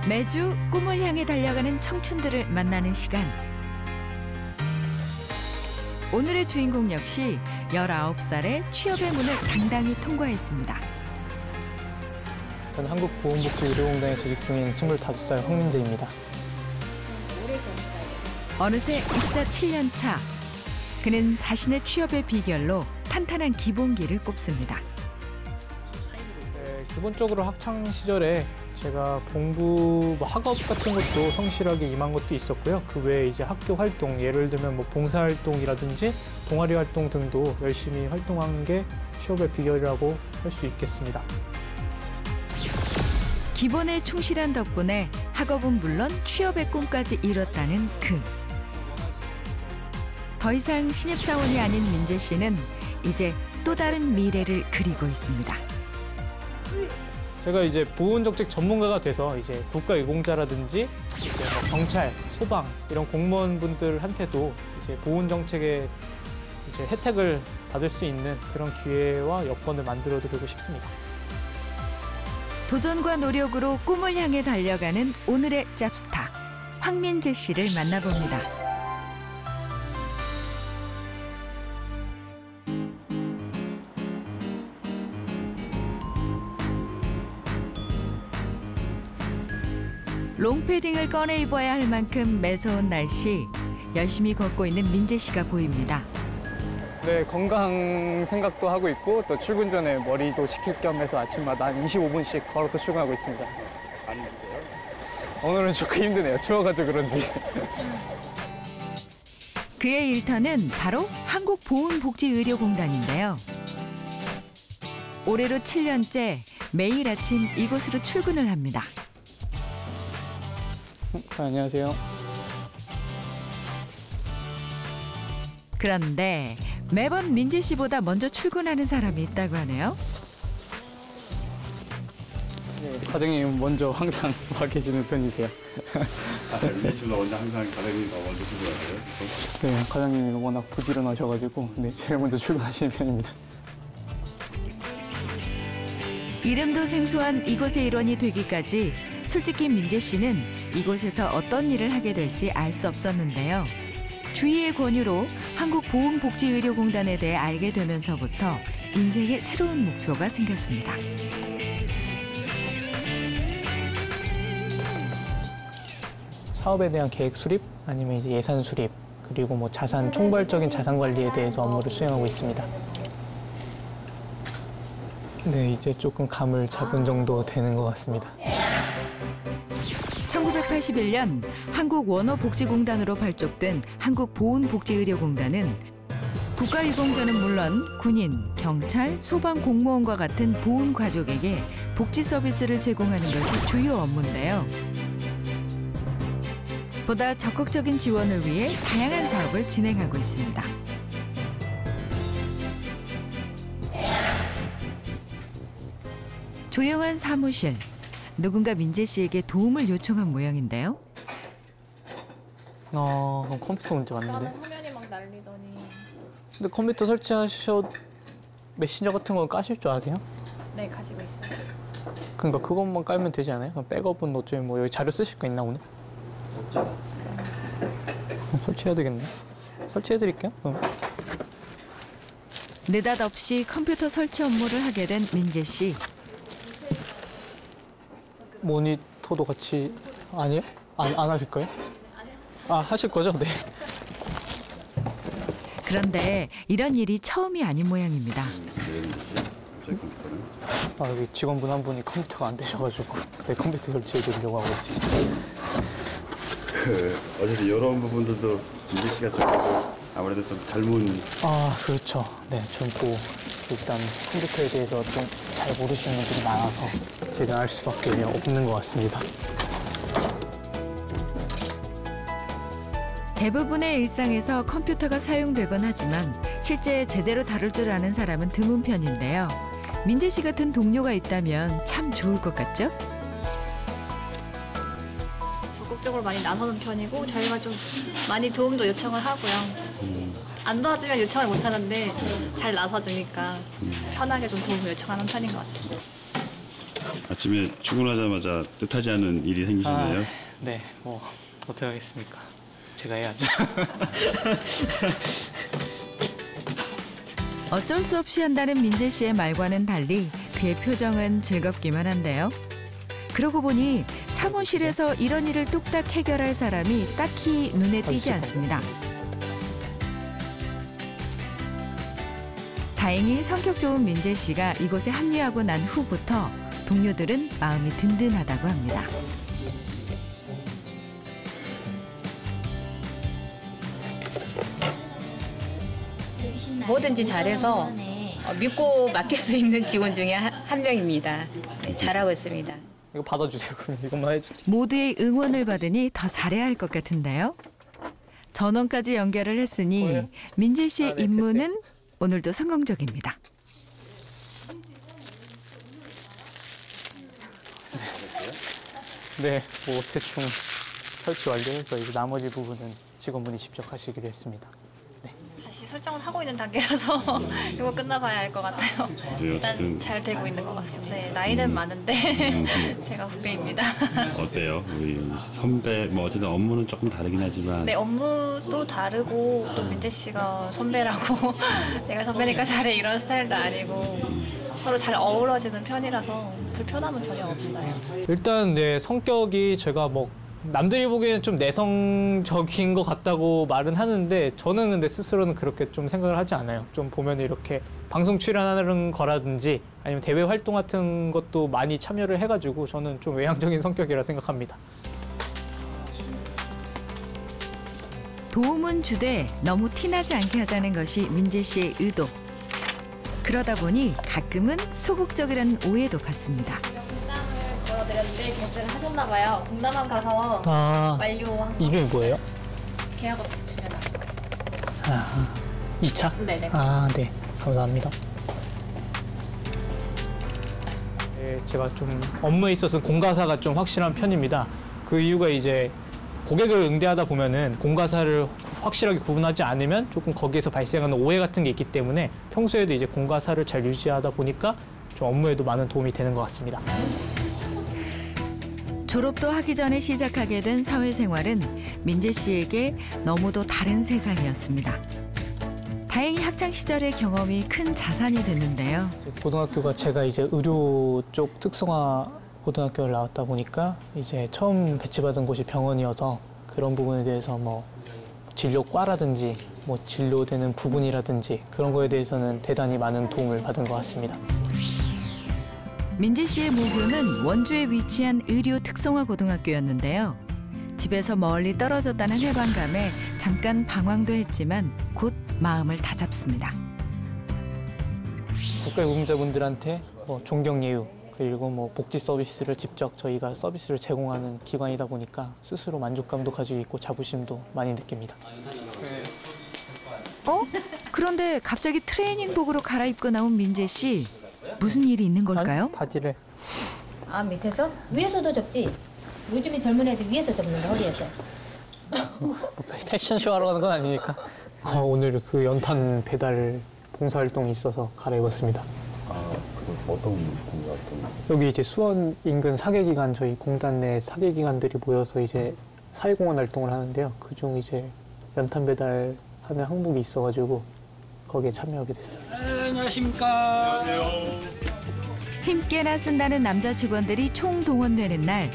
매주 꿈을 향해 달려가는 청춘들을 만나는 시간. 오늘의 주인공 역시 19살에 취업의 문을 당당히 통과했습니다. 저는 한국보건복지의료공단에 재직 중인 25살 황민재입니다. 어느새 입사 7년 차. 그는 자신의 취업의 비결로 탄탄한 기본기를 꼽습니다. 네, 기본적으로 학창 시절에 제가 공부, 학업 같은 것도 성실하게 임한 것도 있었고요. 그 외에 이제 학교 활동, 예를 들면 봉사활동이라든지 동아리 활동 등도 열심히 활동한 게 취업의 비결이라고 할 수 있겠습니다. 기본에 충실한 덕분에 학업은 물론 취업의 꿈까지 이뤘다는 그. 더 이상 신입사원이 아닌 민재 씨는 이제 또 다른 미래를 그리고 있습니다. 제가 이제 보훈정책 전문가가 돼서 이제 국가유공자라든지 이제 경찰, 소방 이런 공무원분들한테도 이제 보훈정책의 이제 혜택을 받을 수 있는 그런 기회와 여건을 만들어드리고 싶습니다. 도전과 노력으로 꿈을 향해 달려가는 오늘의 짭스타 황민재 씨를 만나봅니다. 롱패딩을 꺼내 입어야 할 만큼 매서운 날씨, 열심히 걷고 있는 민재 씨가 보입니다. 네, 건강 생각도 하고 있고 또 출근 전에 머리도 식힐 겸 해서 아침마다 한 25분씩 걸어서 출근하고 있습니다. 오늘은 조금 힘드네요. 추워가지고 그런지. 그의 일터는 바로 한국보훈복지의료공단인데요. 올해로 7년째 매일 아침 이곳으로 출근을 합니다. 안녕하세요. 그런데 매번 민재 씨보다 먼저 출근하는 사람이 있다고 하네요. 네, 과장님 먼저 항상 와 계시는 편이세요. 민재 씨보다 먼저 항상 과장님이 먼저 출근하세요? 네, 과장님이 워낙 부지런하셔가지고 네, 제일 먼저 출근하시는 편입니다. 이름도 생소한 이곳의 일원이 되기까지 솔직히 민재 씨는 이곳에서 어떤 일을 하게 될지 알 수 없었는데요. 주위의 권유로 한국보훈복지의료공단에 대해 알게 되면서부터 인생의 새로운 목표가 생겼습니다. 사업에 대한 계획 수립, 아니면 이제 예산 수립, 그리고 자산 총괄적인 자산 관리에 대해서 업무를 수행하고 있습니다. 네, 이제 조금 감을 잡은 정도 되는 것 같습니다. 1981년 한국원어복지공단으로 발족된 한국보훈복지의료공단은 국가유공자는 물론 군인, 경찰, 소방 공무원과 같은 보훈 가족에게 복지 서비스를 제공하는 것이 주요 업무인데요. 보다 적극적인 지원을 위해 다양한 사업을 진행하고 있습니다. 조용한 사무실. 누군가 민재 씨에게 도움을 요청한 모양인데요. 그럼 컴퓨터 문제 맞는데? 화면이 막 날리더니. 근데 컴퓨터 메신저 같은 건 까실 줄 아세요? 네, 가지고 있어요. 그러니까 그것만 깔면 되지 않아요? 그럼 백업은 어쩌면 여기 자료 쓰실 거 있나 오늘? 없잖아. 설치해야 되겠네. 설치해드릴게요. 느닷없이 컴퓨터 설치 업무를 하게 된 민재 씨. 모니터도 같이 아니에요? 안 하실 거예요? 하실 거죠? 네. 그런데 이런 일이 처음이 아닌 모양입니다. 여기 직원분 한 분이 컴퓨터가 안 되셔가지고 네, 컴퓨터 설치해드리려고 하고 있습니다. 어쨌든 이런 부분들도 민재 씨가 좀 아무래도 좀 닮은. 그렇죠. 네, 전 또 일단 컴퓨터에 대해서 좀 잘 모르시는 분들이 많아서 제가 알 수밖에 없는 것 같습니다. 대부분의 일상에서 컴퓨터가 사용되곤 하지만 실제 제대로 다룰 줄 아는 사람은 드문 편인데요. 민재 씨 같은 동료가 있다면 참 좋을 것 같죠? 적극적으로 많이 나서는 편이고 저희가 좀 많이 도움도 요청을 하고요. 안 도와주면 요청을 못 하는데 잘 나서주니까 편하게 좀 도움을 요청하는 편인 것 같아요. 아침에 출근하자마자 뜻하지 않은 일이 생기셨나요? 네, 뭐 어떻게 하겠습니까? 제가 해야죠. 어쩔 수 없이 한다는 민재 씨의 말과는 달리 그의 표정은 즐겁기만 한데요. 그러고 보니 사무실에서 이런 일을 뚝딱 해결할 사람이 딱히 눈에 띄지 않습니다. 다행히 성격 좋은 민재 씨가 이곳에 합류하고 난 후부터 동료들은 마음이 든든하다고 합니다. 뭐든지 잘해서 믿고 맡길 수 있는 직원 중에 한 명입니다. 네, 잘하고 있습니다. 이거 받아주세요. 그럼 이것만 해주세요. 모두의 응원을 받으니 더 잘해야 할 것 같은데요. 전원까지 연결을 했으니 민재 씨의 네, 임무는 오늘도 성공적입니다. 네, 뭐 대충 설치 완료해서 이제 나머지 부분은 직원분이 직접 하시기로 했습니다. 다시 설정을 하고 있는 단계라서 이거 끝나봐야 할 것 같아요. 일단 잘 되고 있는 것 같습니다. 네, 나이는 많은데 제가 후배입니다. 어때요? 우리 선배 뭐 어쨌든 업무는 조금 다르긴 하지만 네, 업무도 다르고 또 민재 씨가 선배라고 내가 선배니까 잘해 이런 스타일도 아니고 서로 잘 어우러지는 편이라서 불편함은 전혀 없어요. 일단 네, 성격이 제가 뭐 남들이 보기에는 좀 내성적인 것 같다고 말은 하는데 저는 근데 스스로는 그렇게 좀 생각을 하지 않아요. 좀 보면 이렇게 방송 출연하는 거라든지 아니면 대외 활동 같은 것도 많이 참여를 해가지고 저는 좀 외향적인 성격이라 생각합니다. 도움은 주되 너무 티나지 않게 하자는 것이 민재 씨의 의도. 그러다 보니 가끔은 소극적이라는 오해도 받습니다. 공담을 걸어드렸는데 결제를 하셨나 봐요. 공담만 가서 완료한 거. 이름이 뭐예요? 계약업체 치면 나올 거예요. 2차? 네네. 네. 감사합니다. 네, 제가 좀 업무에 있어서 공과사가 좀 확실한 편입니다. 그 이유가 이제 고객을 응대하다 보면은 공과사를 확실하게 구분하지 않으면 조금 거기에서 발생하는 오해 같은 게 있기 때문에 평소에도 이제 공과사를 잘 유지하다 보니까 좀 업무에도 많은 도움이 되는 것 같습니다. 졸업도 하기 전에 시작하게 된 사회생활은 민재 씨에게 너무도 다른 세상이었습니다. 다행히 학창 시절의 경험이 큰 자산이 됐는데요. 고등학교가 제가 이제 의료 쪽 특성화 고등학교를 나왔다 보니까 이제 처음 배치받은 곳이 병원이어서 그런 부분에 대해서 뭐 진료과라든지 뭐 진료되는 부분이라든지 그런 거에 대해서는 대단히 많은 도움을 받은 것 같습니다. 민재 씨의 모교는 원주에 위치한 의료 특성화 고등학교였는데요. 집에서 멀리 떨어졌다는 해방감에 잠깐 방황도 했지만 곧 마음을 다잡습니다. 국가유공자분들한테 뭐 존경 예우 그리고 뭐 복지 서비스를 직접 저희가 서비스를 제공하는 기관이다 보니까 스스로 만족감도 가지고 있고 자부심도 많이 느낍니다. 그런데 갑자기 트레이닝복으로 갈아입고 나온 민재 씨. 무슨 일이 있는 걸까요? 바지를. 아, 밑에서? 위에서도 접지? 요즘에 젊은 애들 위에서 접는다, 허리에서. 패션쇼 하러 가는 건 아니니까. 오늘 그 연탄 배달 봉사활동이 있어서 갈아입었습니다. 그럼 어떤 공부활동? 여기 이제 수원 인근 사계기관 저희 공단 내 사계기관들이 모여서 이제 사회공헌 활동을 하는데요. 그중 이제 연탄 배달하는 항목이 있어가지고 거기에 참여하게 됐어요. 안녕하십니까. 힘께나 쓴다는 남자 직원들이 총동원되는 날.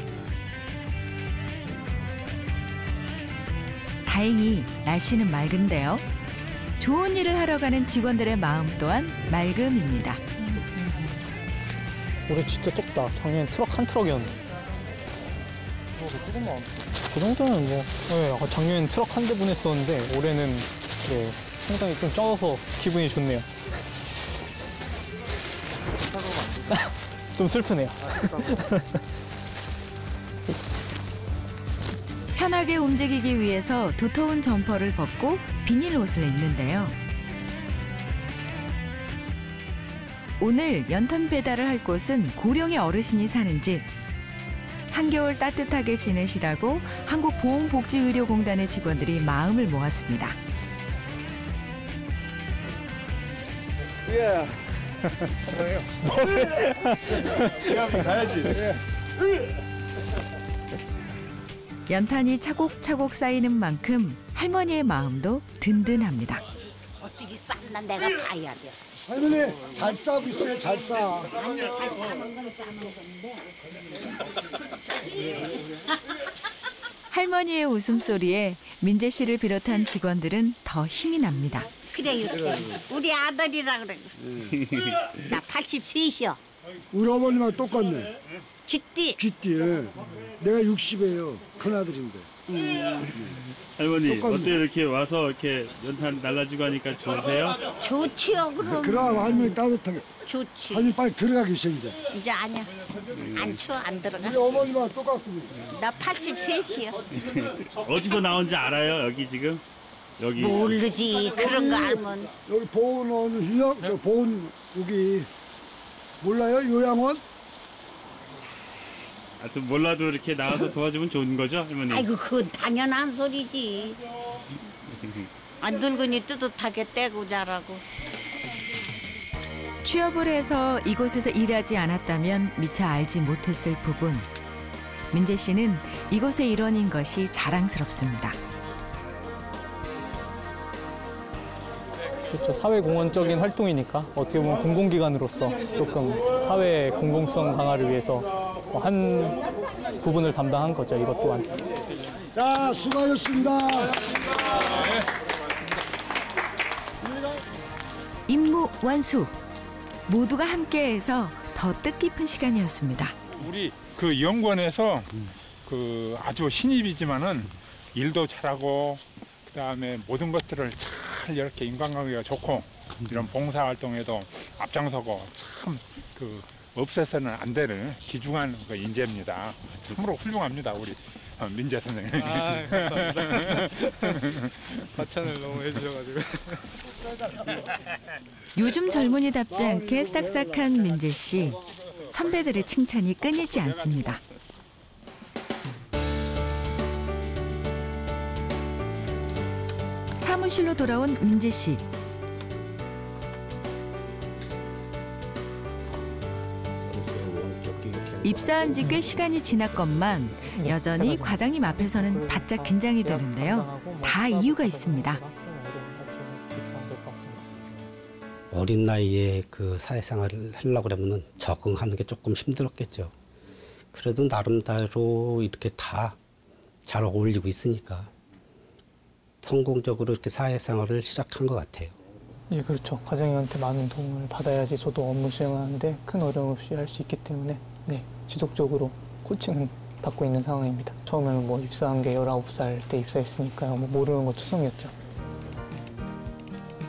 다행히 날씨는 맑은데요. 좋은 일을 하러 가는 직원들의 마음 또한 맑음입니다. 올해 진짜 좁다. 작년엔 트럭 한 트럭이었는데. 그 정도는 뭐. 네, 아까 작년엔 트럭 한 대 보냈었는데 올해는 네, 상당히 좀 적어서 기분이 좋네요. 좀 슬프네요. 편하게 움직이기 위해서 두터운 점퍼를 벗고 비닐 옷을 입는데요. 오늘 연탄 배달을 할 곳은 고령의 어르신이 사는 집. 한겨울 따뜻하게 지내시라고 한국보험복지의료공단의 직원들이 마음을 모았습니다. 가야지. 연탄이 차곡차곡 쌓이는 만큼 할머니의 마음도 든든합니다. 어떻게 쌌나 내가 봐야 돼. 할머니 잘 싸고 있어요. 잘 싸. 아니 잘 싸는 건 싸는 건데. 할머니의 웃음소리에 민재 씨를 비롯한 직원들은 더 힘이 납니다. 그래요. 우리 아들이라 그래. 나 83이요. 우리 어머니랑 똑같네. 쥐띠. 쥐띠. 내가 60이에요. 큰아들인데. 할머니 똑같네. 어때 이렇게 와서 이렇게 연탄 날라주고 하니까 좋으세요? 좋지요 그럼. 그럼 할머니 따뜻하게. 좋지. 할머니 빨리 들어가 계셔 이제. 이제 아니야. 안 추워 안 들어가. 우리 어머니랑 똑같습니다. 나 83이요. 어디서 나온지 알아요 여기 지금? 여기 모르지 그런 거 알면. 여기 보훈원 휴역, 저 보훈 여기 몰라요? 요양원? 하여튼 몰라도 이렇게 나와서 도와주면 좋은 거죠 할머니? 아이고 그건 당연한 소리지. 안 늙으니 뜨뜻하게 떼고 자라고. 취업을 해서 이곳에서 일하지 않았다면 미처 알지 못했을 부분. 민재 씨는 이곳의 일원인 것이 자랑스럽습니다. 그렇죠. 사회공헌적인 활동이니까 어떻게 보면 공공기관으로서 조금 사회 공공성 강화를 위해서 한 부분을 담당한 거죠. 이것 또한. 자, 수고하셨습니다. 임무 완수. 모두가 함께해서 더 뜻깊은 시간이었습니다. 우리 그 연구원에서 그 아주 신입이지만은 일도 잘하고 그다음에 모든 것들을 잘 이렇게 인간관계가 좋고 이런 봉사활동에도 앞장서고 참 그 없애서는 안 되는 귀중한 그 인재입니다. 참으로 훌륭합니다 우리 민재 선생님. 감사합니다. 과찬을 너무 해주셔가지고. 요즘 젊은이답지 않게 싹싹한 민재 씨. 선배들의 칭찬이 끊이지 않습니다. 사무실로 돌아온 민재 씨. 입사한 지 꽤 시간이 지났건만 여전히 과장님 앞에서는 바짝 긴장이 되는데요. 다 이유가 있습니다. 어린 나이에 그 사회생활을 하려고 그러면 적응하는 게 조금 힘들었겠죠. 그래도 나름대로 이렇게 다 잘 어울리고 있으니까 성공적으로 이렇게 사회생활을 시작한 것 같아요. 예, 그렇죠. 과장님한테 많은 도움을 받아야지 저도 업무 수행하는데 큰 어려움 없이 할 수 있기 때문에 네, 지속적으로 코칭은 받고 있는 상황입니다. 처음에는 뭐 입사한 게 19살 때 입사했으니까요. 뭐 모르는 거 투성이었죠.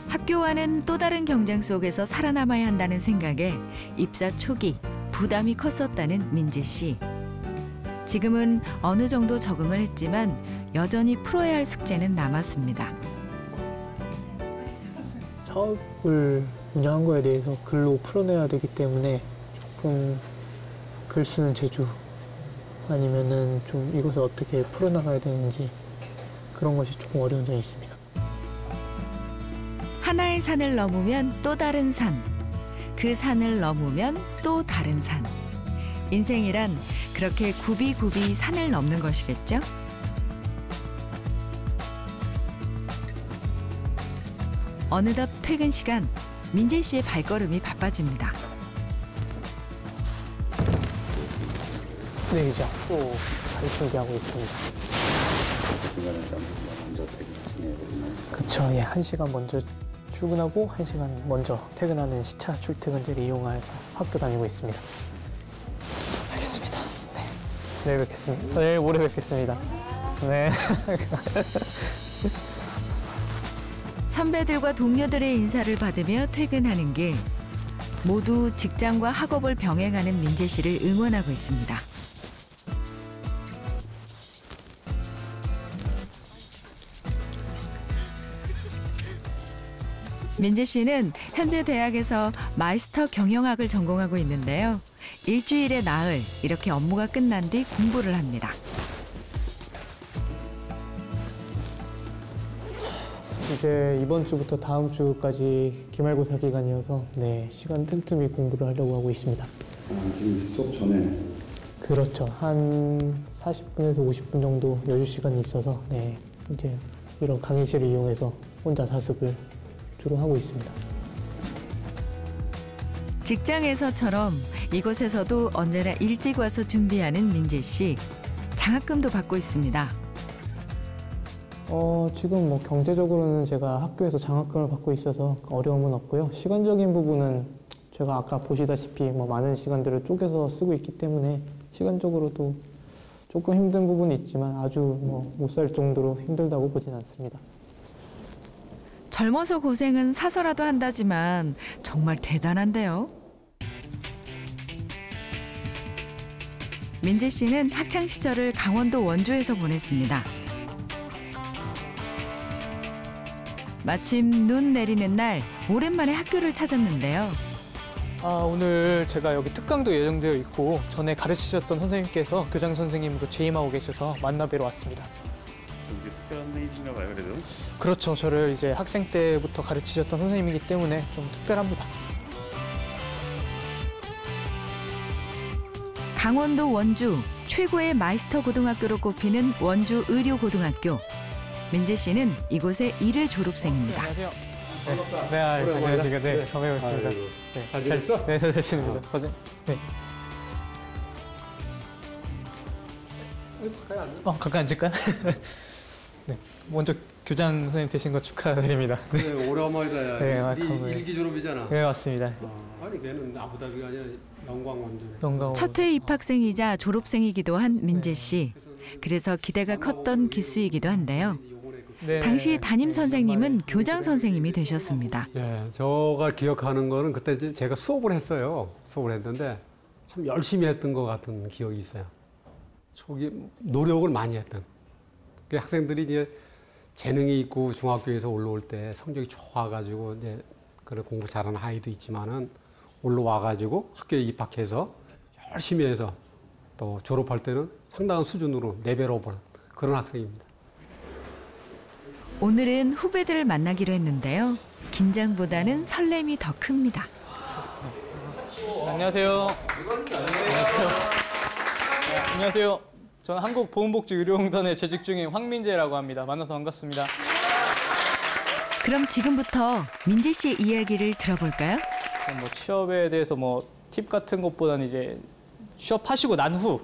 학교와는 또 다른 경쟁 속에서 살아남아야 한다는 생각에 입사 초기 부담이 컸었다는 민재 씨. 지금은 어느 정도 적응을 했지만 여전히 풀어야 할 숙제는 남았습니다. 사업을 운영한 거에 대해서 글로 풀어내야 되기 때문에 조금 글 쓰는 재주 아니면은 좀 이것을 어떻게 풀어나가야 되는지 그런 것이 조금 어려운 점이 있습니다. 하나의 산을 넘으면 또 다른 산, 그 산을 넘으면 또 다른 산. 인생이란 그렇게 굽이굽이 산을 넘는 것이겠죠? 어느덧 퇴근 시간, 민재 씨의 발걸음이 바빠집니다. 네, 이제 또 갈 준비하고 있습니다. 그쵸, 예, 1시간 먼저 출근하고 1시간 먼저 퇴근하는 시차 출퇴근제를 이용해서 학교 다니고 있습니다. 알겠습니다. 네, 내일 뵙겠습니다. 내일 모레 뵙겠습니다. 네. 선배들과 동료들의 인사를 받으며 퇴근하는 길. 모두 직장과 학업을 병행하는 민재 씨를 응원하고 있습니다. 민재 씨는 현재 대학에서 마스터 경영학을 전공하고 있는데요. 일주일에 나흘 이렇게 업무가 끝난 뒤 공부를 합니다. 이제 이번 주부터 다음 주까지 기말고사 기간이어서 네, 시간 틈틈이 공부를 하려고 하고 있습니다. 지금 수업 전에? 그렇죠. 한 40분에서 50분 정도 여유 시간이 있어서 네, 이제 이런 강의실을 이용해서 혼자 자습을 주로 하고 있습니다. 직장에서처럼 이곳에서도 언제나 일찍 와서 준비하는 민재 씨. 장학금도 받고 있습니다. 지금 뭐 경제적으로는 제가 학교에서 장학금을 받고 있어서 어려움은 없고요. 시간적인 부분은 제가 아까 보시다시피 뭐 많은 시간들을 쪼개서 쓰고 있기 때문에 시간적으로도 조금 힘든 부분이 있지만 아주 뭐 못 살 정도로 힘들다고 보진 않습니다. 젊어서 고생은 사서라도 한다지만 정말 대단한데요. 민재 씨는 학창 시절을 강원도 원주에서 보냈습니다. 마침 눈 내리는 날 오랜만에 학교를 찾았는데요. 오늘 제가 여기 특강도 예정되어 있고 전에 가르치셨던 선생님께서 교장 선생님으로 재임하고 계셔서 만나뵈러 왔습니다. 이게 특별한 선생님이신가 봐요, 그래도? 그렇죠. 저를 이제 학생 때부터 가르치셨던 선생님이기 때문에 좀 특별합니다. 강원도 원주 최고의 마이스터 고등학교로 꼽히는 원주 의료고등학교. 민재 씨는 이곳의 1회 졸업생입니다. 안녕하세요. 네, 안녕하세요. 네, 반갑습니다. 네, 잘 지냈어? 네, 잘 지냅니다. 네. 가까이 앉을까? 네, 먼저 교장 선생님 되신 거 축하드립니다. 네, 오래간만이다. 네, 일기 졸업이잖아. 네, 맞습니다. 아니, 걔는 아부다비가 아니라 영광 원주네. 첫 해 입학생이자 졸업생이기도 한 민재 씨. 그래서 기대가 컸던 기수이기도 한데요. 네. 당시 담임 선생님은 교장 선생님이 되셨습니다. 예, 제가 기억하는 거는 그때 제가 수업을 했어요. 수업을 했는데 참 열심히 했던 것 같은 기억이 있어요. 초기 노력을 많이 했던. 그 학생들이 이제 재능이 있고 중학교에서 올라올 때 성적이 좋아가지고 이제 그런 공부 잘하는 아이도 있지만은 올라와가지고 학교에 입학해서 열심히 해서 또 졸업할 때는 상당한 수준으로 레벨업을 그런 학생입니다. 오늘은 후배들을 만나기로 했는데요. 긴장보다는 설렘이 더 큽니다. 안녕하세요. 안녕하세요. 저는 한국보건복지의료공단에 재직 중인 황민재라고 합니다. 만나서 반갑습니다. 그럼 지금부터 민재 씨의 이야기를 들어볼까요? 뭐 취업에 대해서 뭐 팁 같은 것보다는 이제 취업하시고 난 후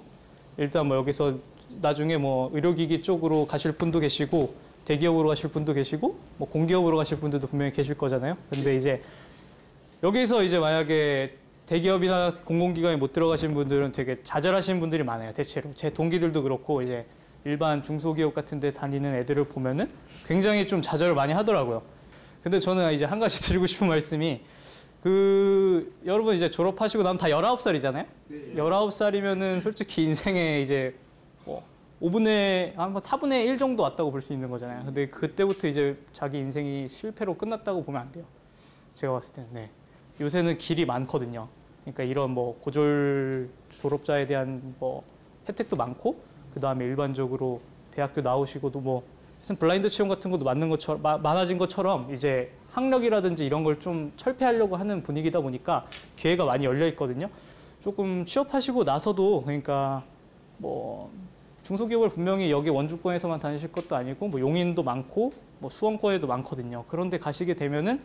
일단 뭐 여기서 나중에 뭐 의료기기 쪽으로 가실 분도 계시고 대기업으로 가실 분도 계시고 뭐 공기업으로 가실 분들도 분명히 계실 거잖아요. 근데 이제 여기서 이제 만약에 대기업이나 공공기관에 못 들어가신 분들은 되게 좌절하시는 분들이 많아요. 대체로 제 동기들도 그렇고 이제 일반 중소기업 같은 데 다니는 애들을 보면은 굉장히 좀 좌절을 많이 하더라고요. 근데 저는 이제 한 가지 드리고 싶은 말씀이 여러분 이제 졸업하시고 나면 다 19살이잖아요. 19살이면은 솔직히 인생에 이제 뭐 4분의 1 정도 왔다고 볼 수 있는 거잖아요. 근데 그때부터 이제 자기 인생이 실패로 끝났다고 보면 안 돼요. 제가 봤을 때는. 네. 요새는 길이 많거든요. 그러니까 이런 뭐 고졸 졸업자에 대한 뭐 혜택도 많고, 그 다음에 일반적으로 대학교 나오시고도 뭐 블라인드 채용 같은 것도 많아진 것처럼 이제 학력이라든지 이런 걸 좀 철폐하려고 하는 분위기다 보니까 기회가 많이 열려 있거든요. 조금 취업하시고 나서도 그러니까 뭐 중소기업을 분명히 여기 원주권에서만 다니실 것도 아니고 뭐 용인도 많고 뭐 수원권에도 많거든요. 그런데 가시게 되면은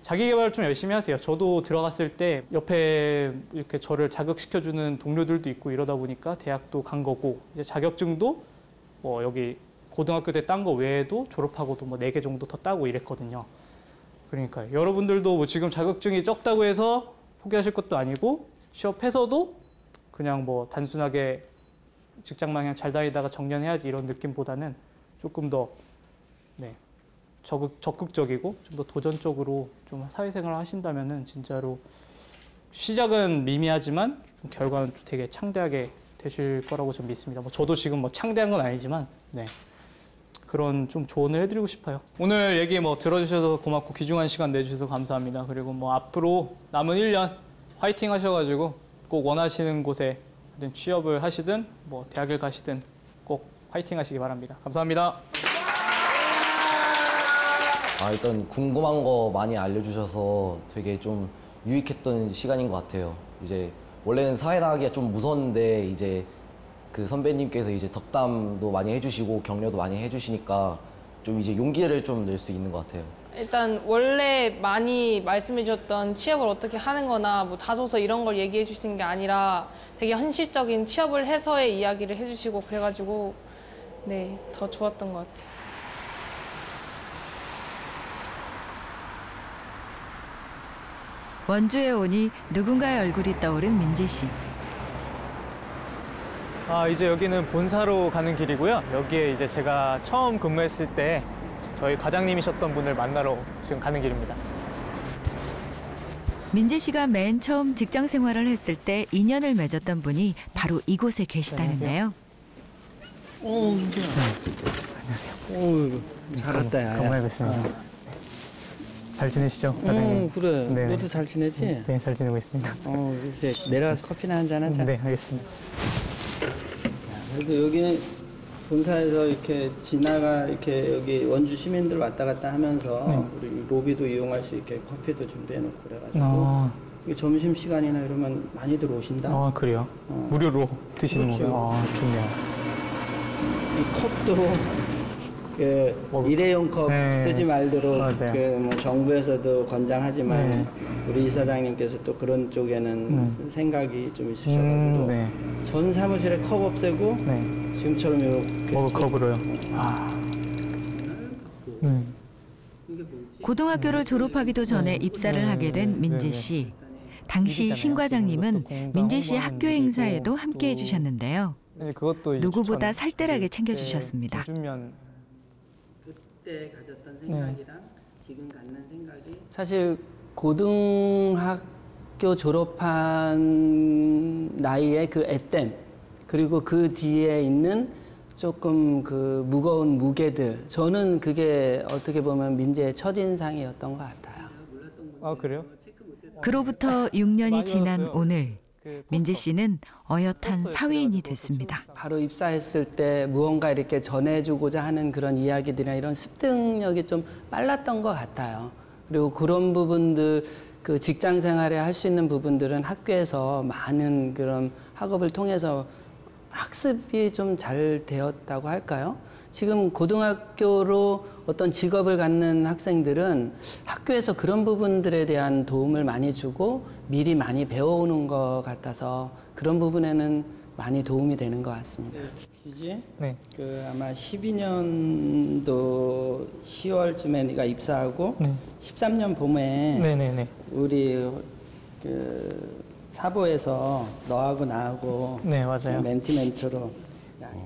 자기 개발을 좀 열심히 하세요. 저도 들어갔을 때 옆에 이렇게 저를 자극시켜주는 동료들도 있고 이러다 보니까 대학도 간 거고, 이제 자격증도 뭐 여기 고등학교 때 딴 거 외에도 졸업하고도 뭐 4개 정도 더 따고 이랬거든요. 그러니까 여러분들도 뭐 지금 자격증이 적다고 해서 포기하실 것도 아니고, 취업해서도 그냥 뭐 단순하게 직장만 그냥 잘 다니다가 정년해야지 이런 느낌보다는 조금 더 적극적이고 좀 더 도전적으로 좀 사회생활을 하신다면은 진짜로 시작은 미미하지만 좀 결과는 되게 창대하게 되실 거라고 좀 믿습니다. 뭐 저도 지금 뭐 창대한 건 아니지만 그런 좀 조언을 해드리고 싶어요. 오늘 얘기 뭐 들어주셔서 고맙고 귀중한 시간 내주셔서 감사합니다. 그리고 뭐 앞으로 남은 1년 화이팅 하셔가지고 꼭 원하시는 곳에 취업을 하시든 뭐 대학을 가시든 꼭 화이팅 하시기 바랍니다. 감사합니다. 일단 궁금한 거 많이 알려주셔서 되게 좀 유익했던 시간인 것 같아요. 이제 원래는 사회나가기가 좀 무서웠는데 이제 그 선배님께서 이제 덕담도 많이 해주시고 격려도 많이 해주시니까 좀 이제 용기를 좀 낼 수 있는 것 같아요. 일단 원래 많이 말씀해 주셨던 취업을 어떻게 하는 거나 뭐 자소서 이런 걸 얘기해 주시는 게 아니라 되게 현실적인 취업을 해서의 이야기를 해주시고 그래가지고 네, 더 좋았던 것 같아요. 원주에 오니 누군가의 얼굴이 떠오른 민재 씨. 이제 여기는 본사로 가는 길이고요. 여기에 이제 제가 처음 근무했을 때 저희 과장님이셨던 분을 만나러 지금 가는 길입니다. 민재 씨가 맨 처음 직장 생활을 했을 때 인연을 맺었던 분이 바로 이곳에 계시다는데요. 잘 왔다, 야. 가만히 있습니다. 잘 지내시죠, 과장님? 그래. 네. 너도 잘 지내지? 네, 잘 지내고 있습니다. 이제 내려가서 커피나 한잔 하자. 네, 알겠습니다. 그래도 여기 본사에서 이렇게 이렇게 여기 원주 시민들 왔다 갔다 하면서 우리 로비도 이용할 수 있게 커피도 준비해놓고 그래가지고 이게 점심 시간이나 이러면 많이들 오신다. 그래요? 무료로 드시는 그렇죠. 거예요? 좋네요. 이 컵도 일회용 컵 쓰지 말도록 뭐 정부에서도 권장하지만 우리 이사장님께서 또 그런 쪽에는 생각이 좀 있으셔가지고 전 사무실에 컵 없애고 지금처럼 이렇게 머그컵으로요. 고등학교를 졸업하기도 전에 입사를 하게 된 민재 씨. 당시 신 과장님은 민재 씨의 학교 행사에도 함께해 주셨는데요. 누구보다 살뜰하게 챙겨주셨습니다. 그때 가졌던 생각이랑 지금 갖는 생각이 사실 고등학교 졸업한 나이에 그 애댐 그리고 그 뒤에 있는 조금 그 무거운 무게들 저는 그게 어떻게 보면 민재의 첫인상이었던 것 같아요. 그래요? 그로부터 6년이 지난 오늘 민재 씨는 어엿한 사회인이 됐습니다. 바로 입사했을 때 무언가 이렇게 전해주고자 하는 그런 이야기들이나 이런 습득력이 좀 빨랐던 것 같아요. 그리고 그런 부분들, 그 직장 생활에 할 수 있는 부분들은 학교에서 많은 그런 학업을 통해서 학습이 좀 잘 되었다고 할까요? 지금 고등학교로 어떤 직업을 갖는 학생들은 학교에서 그런 부분들에 대한 도움을 많이 주고 미리 많이 배워오는 것 같아서 그런 부분에는 많이 도움이 되는 것 같습니다. 그 아마 12년도 10월쯤에 네가 입사하고 13년 봄에 우리 그 사보에서 너하고 나하고 맞아요. 멘티멘트로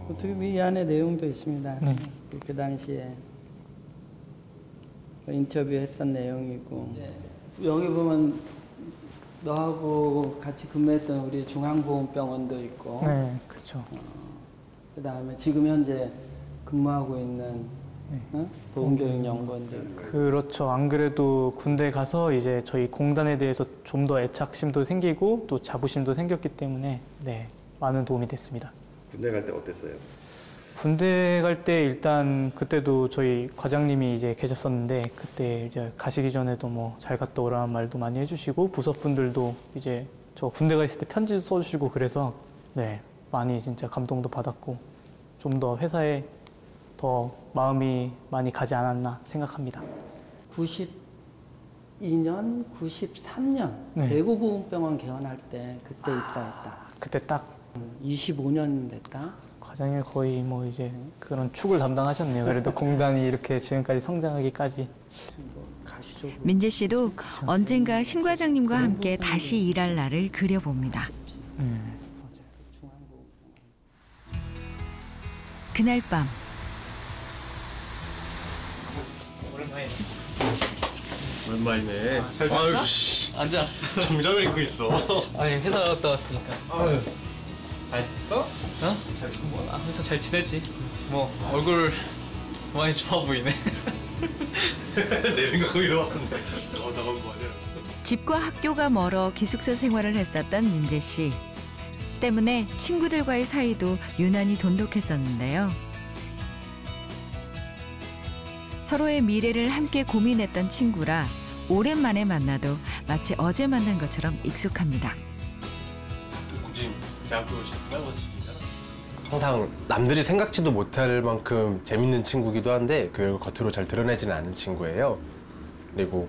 어떻게 이 안에 내용도 있습니다. 그 당시에 인터뷰했던 내용이고 여기 보면 너하고 같이 근무했던 우리 중앙보건병원도 있고 그렇죠. 그다음에 지금 현재 근무하고 있는 보건교육연구원도 있고 그렇죠. 안 그래도 군대 가서 이제 저희 공단에 대해서 좀 더 애착심도 생기고 또 자부심도 생겼기 때문에 많은 도움이 됐습니다. 군대 갈 때 어땠어요? 군대 갈 때 일단 그때도 저희 과장님이 이제 계셨었는데 그때 이제 가시기 전에도 뭐 잘 갔다 오라는 말도 많이 해주시고 부서분들도 이제 저 군대 가 있을 때 편지도 써주시고 그래서 많이 진짜 감동도 받았고 좀 더 회사에 더 마음이 많이 가지 않았나 생각합니다. 92년, 93년 대구보건병원 개원할 때 그때 입사했다. 그때 딱 25년 됐다. 과장님 거의 뭐 이제 그런 축을 담당하셨네요. 그래도 공단이 이렇게 지금까지 성장하기까지. 민재 씨도 언젠가 신 과장님과 함께 다시 일할 날을 그려봅니다. 그날 밤 오랜만이네. 아유 씨. 앉아. 정장을 입고 있어. 아니 회사 갔다 왔으니까. 아유. 잘 됐어? 뭐 회사 잘 지내지. 뭐 얼굴 많이 좋아 보이네. 내 생각으로 왔는데. 나간 거 아니야? 집과 학교가 멀어 기숙사 생활을 했었던 민재 씨. 때문에 친구들과의 사이도 유난히 돈독했었는데요. 서로의 미래를 함께 고민했던 친구라 오랜만에 만나도 마치 어제 만난 것처럼 익숙합니다. 굳이 대학교 항상 남들이 생각지도 못할 만큼 재밌는 친구기도 한데 그걸 겉으로 잘 드러내지는 않은 친구예요. 그리고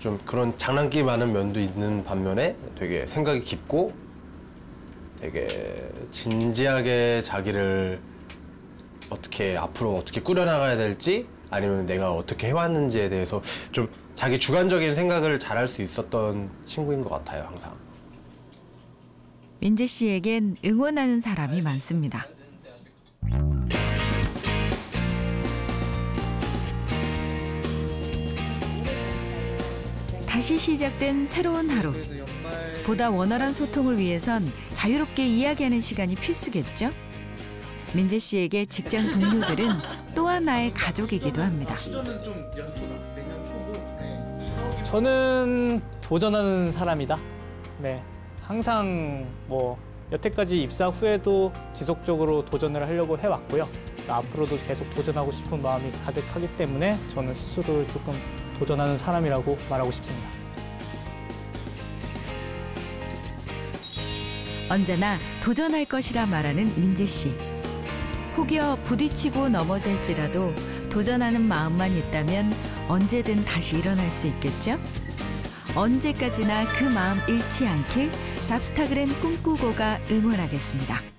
좀 그런 장난기 많은 면도 있는 반면에 되게 생각이 깊고 되게 진지하게 자기를 앞으로 어떻게 꾸려나가야 될지 아니면 내가 어떻게 해왔는지에 대해서 좀 자기 주관적인 생각을 잘할 수 있었던 친구인 것 같아요, 항상. 민재 씨에겐 응원하는 사람이 많습니다. 다시 시작된 새로운 하루. 보다 원활한 소통을 위해선 자유롭게 이야기하는 시간이 필수겠죠? 민재 씨에게 직장 동료들은 또 하나의 가족이기도 합니다. 저는 도전하는 사람이다. 네, 항상 여태까지 입사 후에도 지속적으로 도전을 하려고 해왔고요. 앞으로도 계속 도전하고 싶은 마음이 가득하기 때문에 저는 스스로를 조금 도전하는 사람이라고 말하고 싶습니다. 언제나 도전할 것이라 말하는 민재 씨. 혹여 부딪히고 넘어질지라도 도전하는 마음만 있다면 언제든 다시 일어날 수 있겠죠? 언제까지나 그 마음 잃지 않길 잡스타그램 꿈꾸고가 응원하겠습니다.